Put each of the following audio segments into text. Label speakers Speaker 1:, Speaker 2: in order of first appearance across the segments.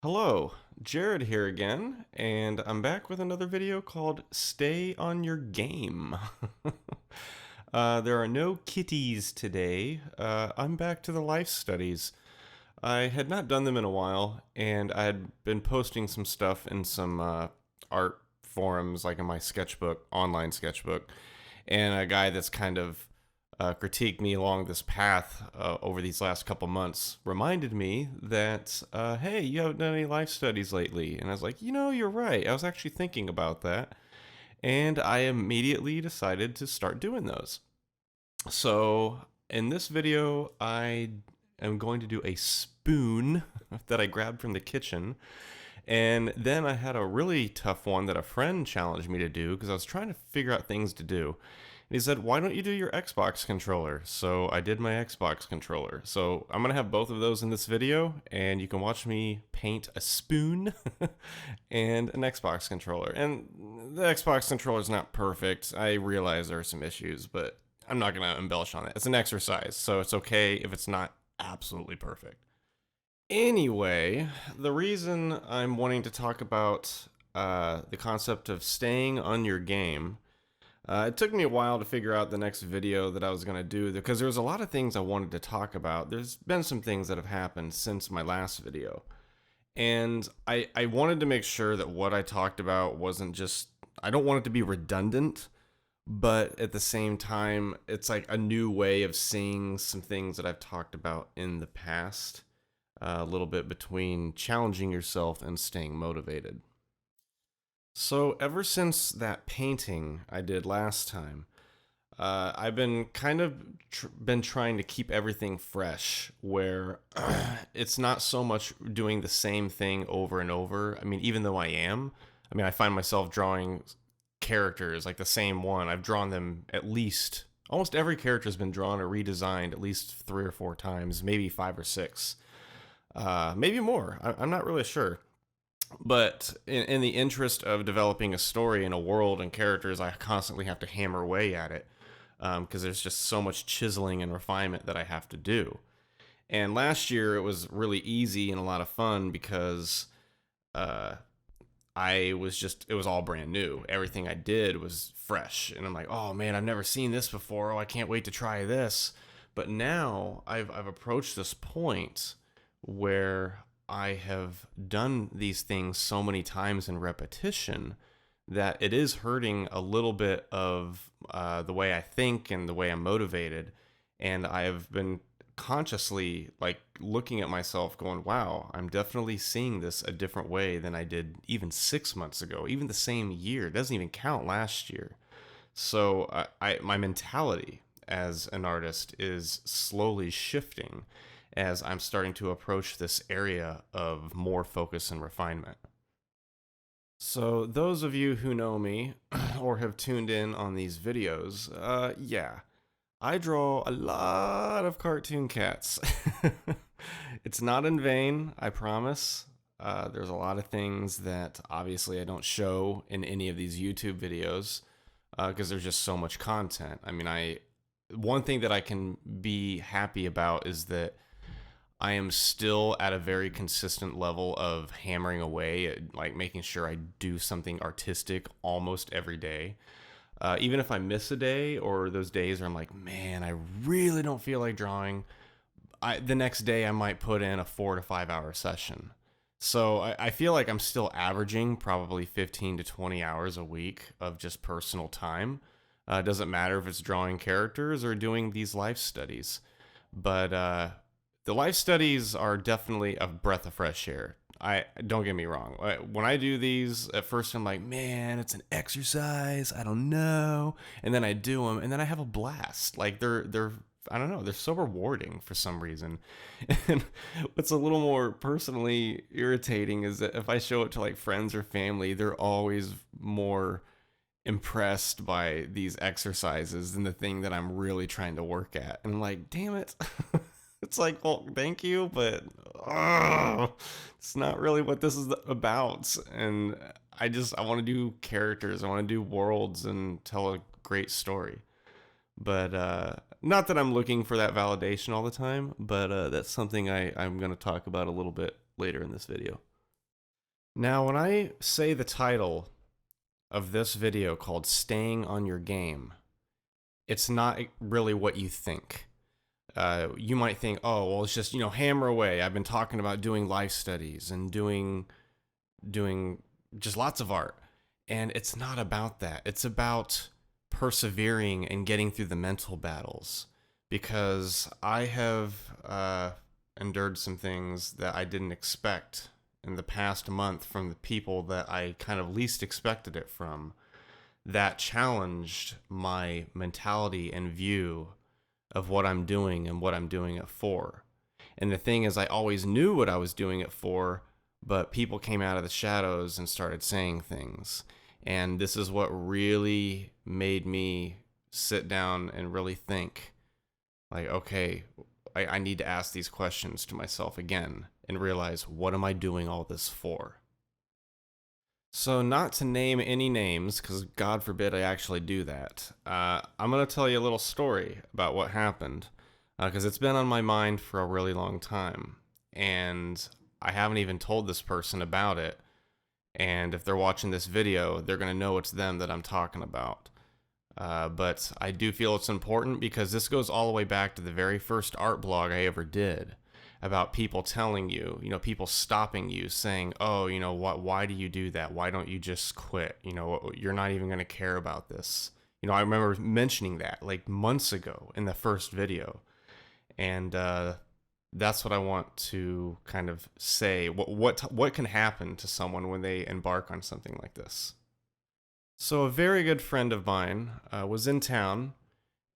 Speaker 1: Hello, Jared here again, and I'm back with another video called Stay on Your Game. There are no kitties today. I'm back to the life studies. I had not done them in a while, and I had been posting some stuff in some art forums, like in my sketchbook, online sketchbook, and a guy that's kind of critiqued me along this path over these last couple months reminded me that, hey, you haven't done any life studies lately. And I was like, you're right. I was actually thinking about that. And I immediately decided to start doing those. So in this video, I am going to do a spoon that I grabbed from the kitchen. And then I had a really tough one that a friend challenged me to do because I was trying to figure out things to do. And he said, why don't you do your Xbox controller? So I did my Xbox controller. So I'm going to have both of those in this video, and you can watch me paint a spoon and an Xbox controller. And the Xbox controller is not perfect. I realize there are some issues, but I'm not going to embellish on it. It's an exercise, so it's okay if it's not absolutely perfect. Anyway, the reason I'm wanting to talk about the concept of staying on your game, it took me a while to figure out the next video that I was going to do because there was a lot of things I wanted to talk about. There's been some things that have happened since my last video. And I wanted to make sure that what I talked about wasn't just, I don't want it to be redundant, but at the same time, it's like a new way of seeing some things that I've talked about in the past. A little bit between challenging yourself and staying motivated. So ever since that painting I did last time, I've been kind of been trying to keep everything fresh, where it's not so much doing the same thing over and over. I mean, even though I find myself drawing characters like the same one. I've drawn them at least, almost every character has been drawn or redesigned at least 3 or 4 times, maybe 5 or 6. Maybe more. I'm not really sure. But in the interest of developing a story and a world and characters, I constantly have to hammer away at it because there's just so much chiseling and refinement that I have to do. And last year it was really easy and a lot of fun because it was all brand new. Everything I did was fresh. And I'm like, oh man, I've never seen this before. Oh, I can't wait to try this. But now I've approached this point where I have done these things so many times in repetition that it is hurting a little bit of the way I think and the way I'm motivated. And I have been consciously like looking at myself going, wow, I'm definitely seeing this a different way than I did even 6 months ago, even the same year. It doesn't even count last year. So my mentality as an artist is slowly shifting as I'm starting to approach this area of more focus and refinement. So those of you who know me or have tuned in on these videos, yeah, I draw a lot of cartoon cats. It's not in vain, I promise. There's a lot of things that obviously I don't show in any of these YouTube videos because there's just so much content. One thing that I can be happy about is that I am still at a very consistent level of hammering away at like making sure I do something artistic almost every day. Even if I miss a day or those days where I'm like, man, I really don't feel like drawing, the next day I might put in a 4 to 5 hour session. So I feel like I'm still averaging probably 15 to 20 hours a week of just personal time. It doesn't matter if it's drawing characters or doing these life studies. But the life studies are definitely a breath of fresh air. I don't get me wrong. When I do these, at first I'm like, man, it's an exercise. I don't know. And then I do them, and then I have a blast. Like they're I don't know. They're so rewarding for some reason. And what's a little more personally irritating is that if I show it to like friends or family, they're always more impressed by these exercises than the thing that I'm really trying to work at. And I'm like, damn it. It's like, well, thank you, but it's not really what this is about. And I want to do characters, I want to do worlds and tell a great story. But not that I'm looking for that validation all the time, but that's something I'm going to talk about a little bit later in this video. Now, when I say the title of this video called Staying on Your Game, it's not really what you think. You might think, oh, well, it's just, hammer away. I've been talking about doing life studies and doing just lots of art. And it's not about that. It's about persevering and getting through the mental battles. Because I have endured some things that I didn't expect in the past month from the people that I kind of least expected it from, that challenged my mentality and view of what I'm doing and what I'm doing it for. And the thing is, I always knew what I was doing it for, but people came out of the shadows and started saying things. And this is what really made me sit down and really think, like, okay, I need to ask these questions to myself again and realize, what am I doing all this for? So, not to name any names, because God forbid I actually do that, I'm going to tell you a little story about what happened, because it's been on my mind for a really long time, and I haven't even told this person about it, and if they're watching this video, they're going to know it's them that I'm talking about. But I do feel it's important because this goes all the way back to the very first art blog I ever did, about people telling you, people stopping you saying, oh, why do you do that? Why don't you just quit? You're not even going to care about this. I remember mentioning that like months ago in the first video. And that's what I want to kind of say. What can happen to someone when they embark on something like this? So a very good friend of mine was in town,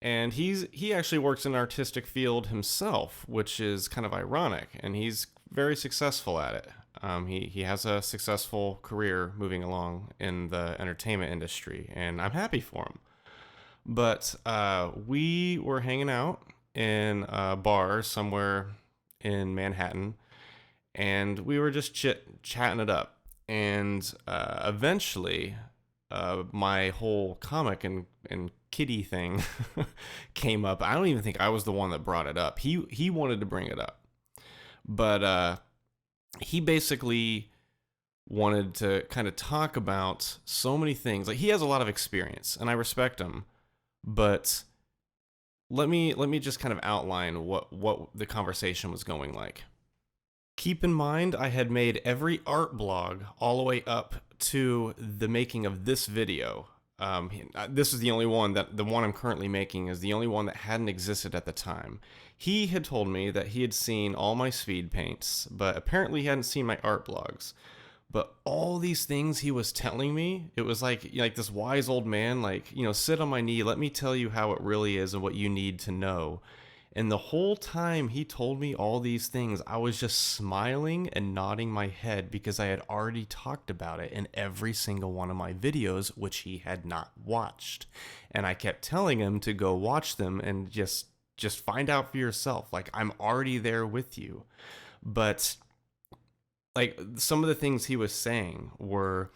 Speaker 1: and he actually works in an artistic field himself, which is kind of ironic, and he's very successful at it. He has a successful career moving along in the entertainment industry, and I'm happy for him. But we were hanging out in a bar somewhere in Manhattan, and we were just chatting it up. And eventually, my whole comic and kitty thing came up. I don't even think I was the one that brought it up. He wanted to bring it up, but he basically wanted to kind of talk about so many things. Like, he has a lot of experience, and I respect him, but let me just kind of outline what the conversation was going like. Keep in mind, I had made every art blog all the way up to the making of this video. This is the only one the one I'm currently making is the only one that hadn't existed at the time. He had told me that he had seen all my speed paints, but apparently he hadn't seen my art blogs. But all these things he was telling me, it was like this wise old man, sit on my knee, let me tell you how it really is and what you need to know. And the whole time he told me all these things, I was just smiling and nodding my head because I had already talked about it in every single one of my videos, which he had not watched. And I kept telling him to go watch them and just find out for yourself. Like, I'm already there with you. But like, some of the things he was saying were,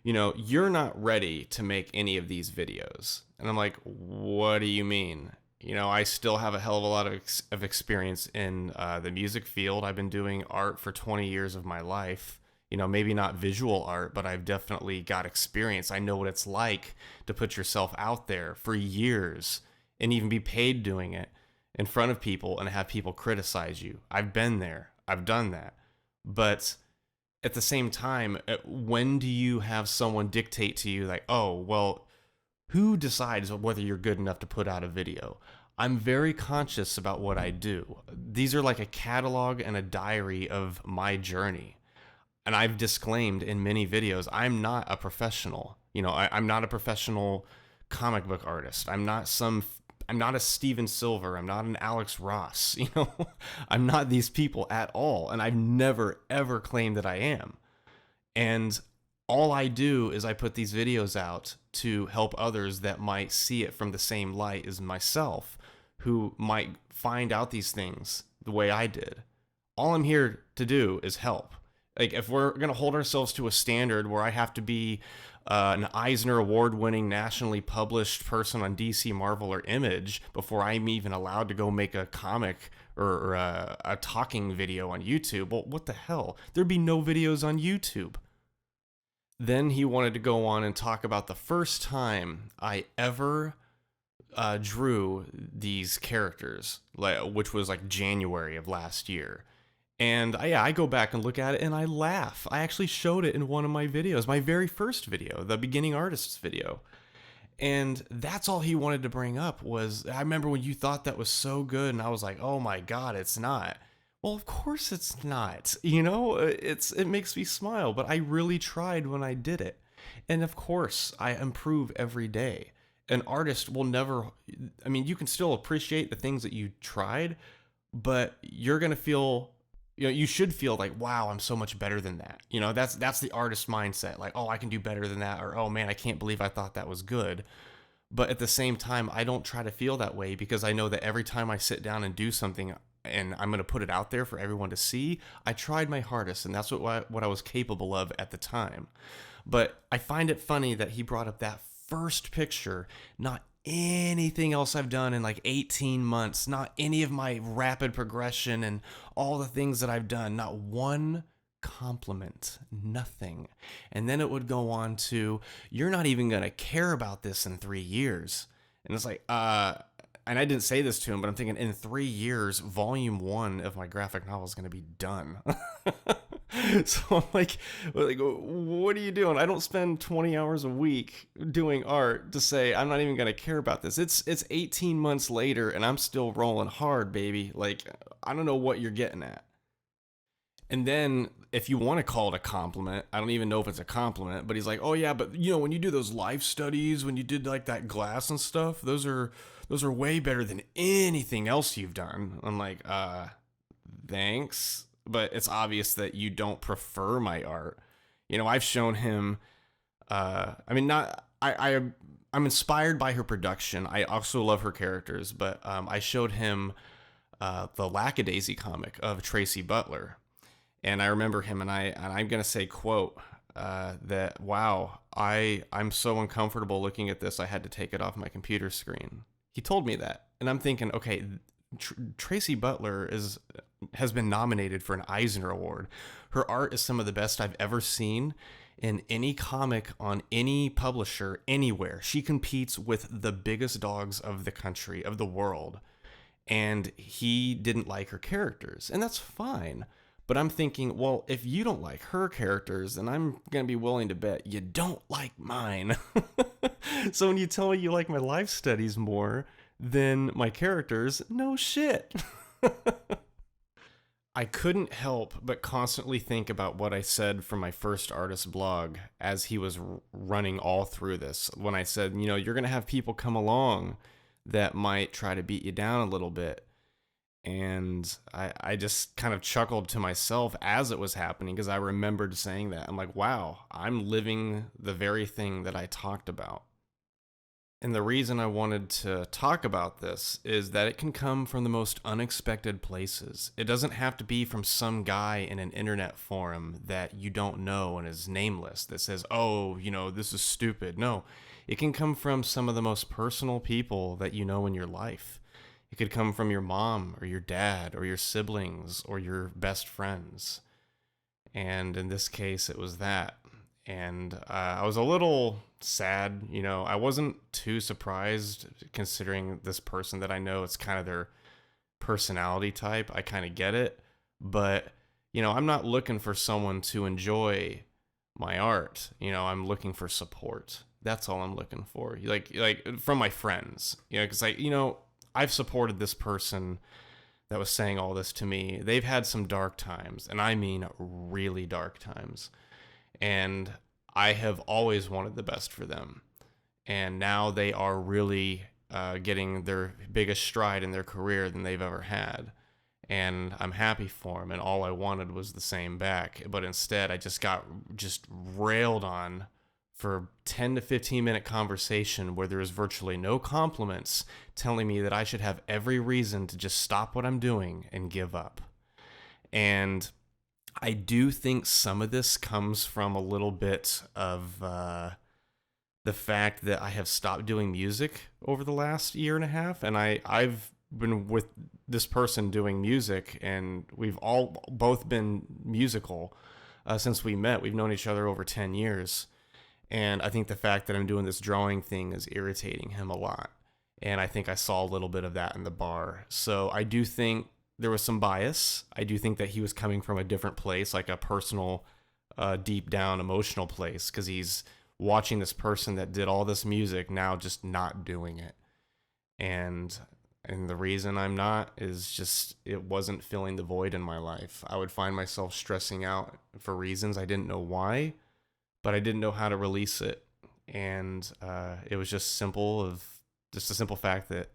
Speaker 1: you're not ready to make any of these videos. And I'm like, what do you mean? I still have a hell of a lot of experience in the music field. I've been doing art for 20 years of my life. Maybe not visual art, but I've definitely got experience. I know what it's like to put yourself out there for years and even be paid doing it in front of people and have people criticize you. I've been there. I've done that. But at the same time, when do you have someone dictate to you like, oh, well, who decides whether you're good enough to put out a video? I'm very conscious about what I do. These are like a catalog and a diary of my journey. And I've disclaimed in many videos, I'm not a professional. I'm not a professional comic book artist. I'm not a Steven Silver. I'm not an Alex Ross. I'm not these people at all. And I've never, ever claimed that I am. And all I do is I put these videos out to help others that might see it from the same light as myself, who might find out these things the way I did. All I'm here to do is help. Like, if we're going to hold ourselves to a standard where I have to be an Eisner Award-winning, nationally published person on DC, Marvel, or Image before I'm even allowed to go make a comic or a talking video on YouTube, well, what the hell? There'd be no videos on YouTube. Then he wanted to go on and talk about the first time I ever drew these characters, which was like January of last year. And I go back and look at it and I laugh. I actually showed it in one of my videos, my very first video, the beginning artists video. And that's all he wanted to bring up was, I remember when you thought that was so good and I was like, oh my God, it's not. Well, of course it's not. It makes me smile, but I really tried when I did it. And of course, I improve every day. An artist will never, I mean, you can still appreciate the things that you tried, but you're going to feel, you should feel like, wow, I'm so much better than that. That's the artist mindset. Like, oh, I can do better than that. Or, oh man, I can't believe I thought that was good. But at the same time, I don't try to feel that way because I know that every time I sit down and do something and I'm going to put it out there for everyone to see, I tried my hardest, and that's what I was capable of at the time. But I find it funny that he brought up that first picture, not anything else I've done in like 18 months, not any of my rapid progression and all the things that I've done, not one compliment, nothing. And then it would go on to, you're not even going to care about this in 3 years. And it's like, and I didn't say this to him, but I'm thinking in 3 years, volume 1 of my graphic novel is going to be done. So I'm like, what are you doing? I don't spend 20 hours a week doing art to say I'm not even going to care about this. It's 18 months later and I'm still rolling hard, baby. Like, I don't know what you're getting at. And then if you want to call it a compliment, I don't even know if it's a compliment, but he's like, oh yeah, but when you do those life studies, when you did like that glass and stuff, those are way better than anything else you've done. I'm like, thanks. But it's obvious that you don't prefer my art. I've shown him, I'm inspired by her production. I also love her characters, but I showed him the Lackadaisy comic of Tracy Butler. And I remember him, and I'm gonna say, quote, that, wow, I'm so uncomfortable looking at this, I had to take it off my computer screen. He told me that, and I'm thinking, okay, Tracy Butler has been nominated for an Eisner Award. Her art is some of the best I've ever seen in any comic on any publisher anywhere. She competes with the biggest dogs of the country, of the world, and he didn't like her characters, and that's fine. But I'm thinking, well, if you don't like her characters, then I'm going to be willing to bet you don't like mine. So when you tell me you like my life studies more than my characters, no shit. I couldn't help but constantly think about what I said from my first artist blog as he was running all through this. When I said, you're going to have people come along that might try to beat you down a little bit. And I just kind of chuckled to myself as it was happening because I remembered saying that. I'm like, wow, I'm living the very thing that I talked about. And the reason I wanted to talk about this is that it can come from the most unexpected places. It doesn't have to be from some guy in an internet forum that you don't know and is nameless that says, oh, this is stupid. No, it can come from some of the most personal people that you know in your life. It could come from your mom or your dad or your siblings or your best friends. And in this case, it was that. And I was a little sad. I wasn't too surprised considering this person that I know, it's kind of their personality type. I kind of get it. But, I'm not looking for someone to enjoy my art. I'm looking for support. That's all I'm looking for. Like from my friends, because I've supported this person that was saying all this to me. They've had some dark times, and I mean really dark times. And I have always wanted the best for them. And now they are really getting their biggest stride in their career than they've ever had. And I'm happy for them, and all I wanted was the same back. But instead, I just got railed on for 10 to 15 minute conversation where there is virtually no compliments telling me that I should have every reason to just stop what I'm doing and give up. And I do think some of this comes from a little bit of the fact that I have stopped doing music over the last year and a half. And I've been with this person doing music, and we've all both been musical. since we met. We've known each other over 10 years. And I think the fact that I'm doing this drawing thing is irritating him a lot. And I think I saw a little bit of that in the bar. So I do think there was some bias. I do think that he was coming from a different place, like a personal, deep down emotional place, because he's watching this person that did all this music now just not doing it. And the reason I'm not is just it wasn't filling the void in my life. I would find myself stressing out for reasons I didn't know why, but I didn't know how to release it. And it was just a simple fact that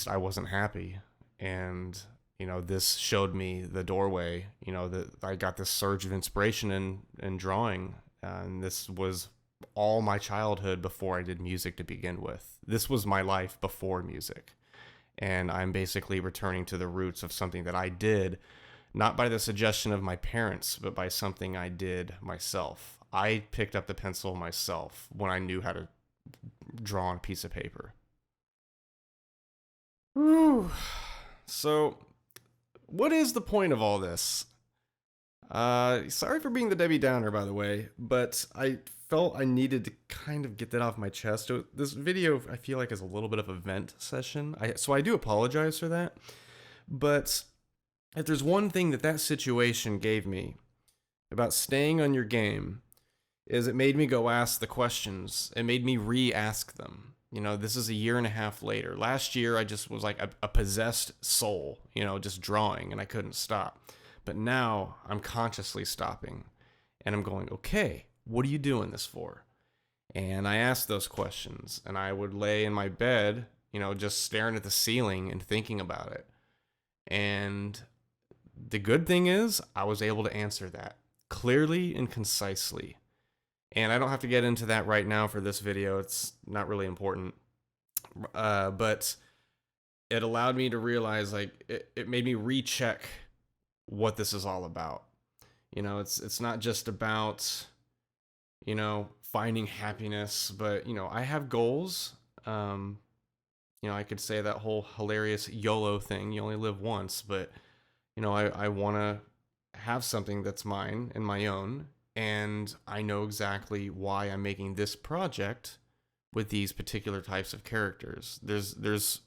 Speaker 1: I wasn't happy. And this showed me the doorway. That I got this surge of inspiration in drawing, and this was all my childhood before I did music to begin with. This was my life before music. And I'm basically returning to the roots of something that I did, not by the suggestion of my parents, but by something I did myself. I picked up the pencil myself when I knew how to draw on a piece of paper. Whew. So, what is the point of all this? Sorry for being the Debbie Downer, by the way, but I felt I needed to kind of get that off my chest. So this video, I feel like, is a little bit of a vent session. So I do apologize for that. But if there's one thing that situation gave me about staying on your game, is it made me go ask the questions. It made me re-ask them. This is a year and a half later. Last year, I just was like a possessed soul, just drawing, and I couldn't stop. But now I'm consciously stopping, and I'm going, okay, what are you doing this for? And I asked those questions, and I would lay in my bed, just staring at the ceiling and thinking about it. And the good thing is I was able to answer that clearly and concisely. And I don't have to get into that right now for this video. It's not really important. But it allowed me to realize, it made me recheck what this is all about. It's not just about, finding happiness, but, I have goals. I could say that whole hilarious YOLO thing, you only live once, but, I want to have something that's mine and my own. And I know exactly why I'm making this project with these particular types of characters. There's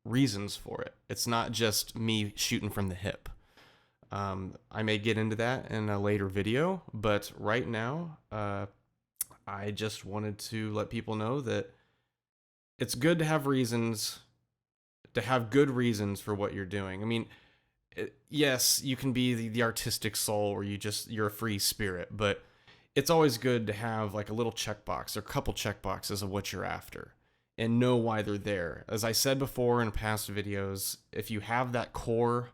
Speaker 1: reasons for it. It's not just me shooting from the hip. I may get into that in a later video, but right now, I just wanted to let people know that it's good to have reasons, to have good reasons for what you're doing. I mean, yes, you can be the artistic soul, or you're a free spirit, but it's always good to have like a little checkbox or a couple checkboxes of what you're after and know why they're there. As I said before in past videos, if you have that core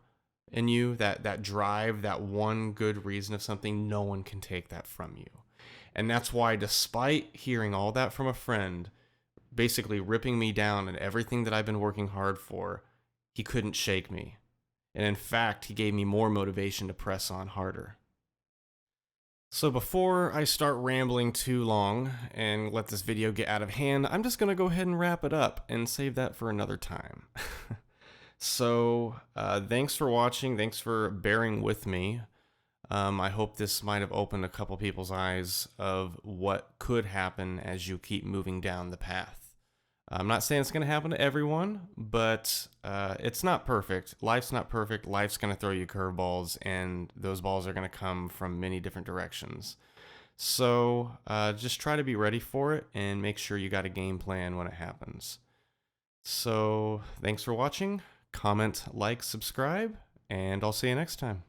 Speaker 1: in you, that drive, that one good reason of something, no one can take that from you. And that's why, despite hearing all that from a friend, basically ripping me down and everything that I've been working hard for, he couldn't shake me. And in fact, he gave me more motivation to press on harder. So before I start rambling too long and let this video get out of hand, I'm just going to go ahead and wrap it up and save that for another time. So thanks for watching. Thanks for bearing with me. I hope this might have opened a couple people's eyes of what could happen as you keep moving down the path. I'm not saying it's going to happen to everyone, but it's not perfect. Life's not perfect. Life's going to throw you curveballs, and those balls are going to come from many different directions. So just try to be ready for it and make sure you got a game plan when it happens. So thanks for watching. Comment, like, subscribe, and I'll see you next time.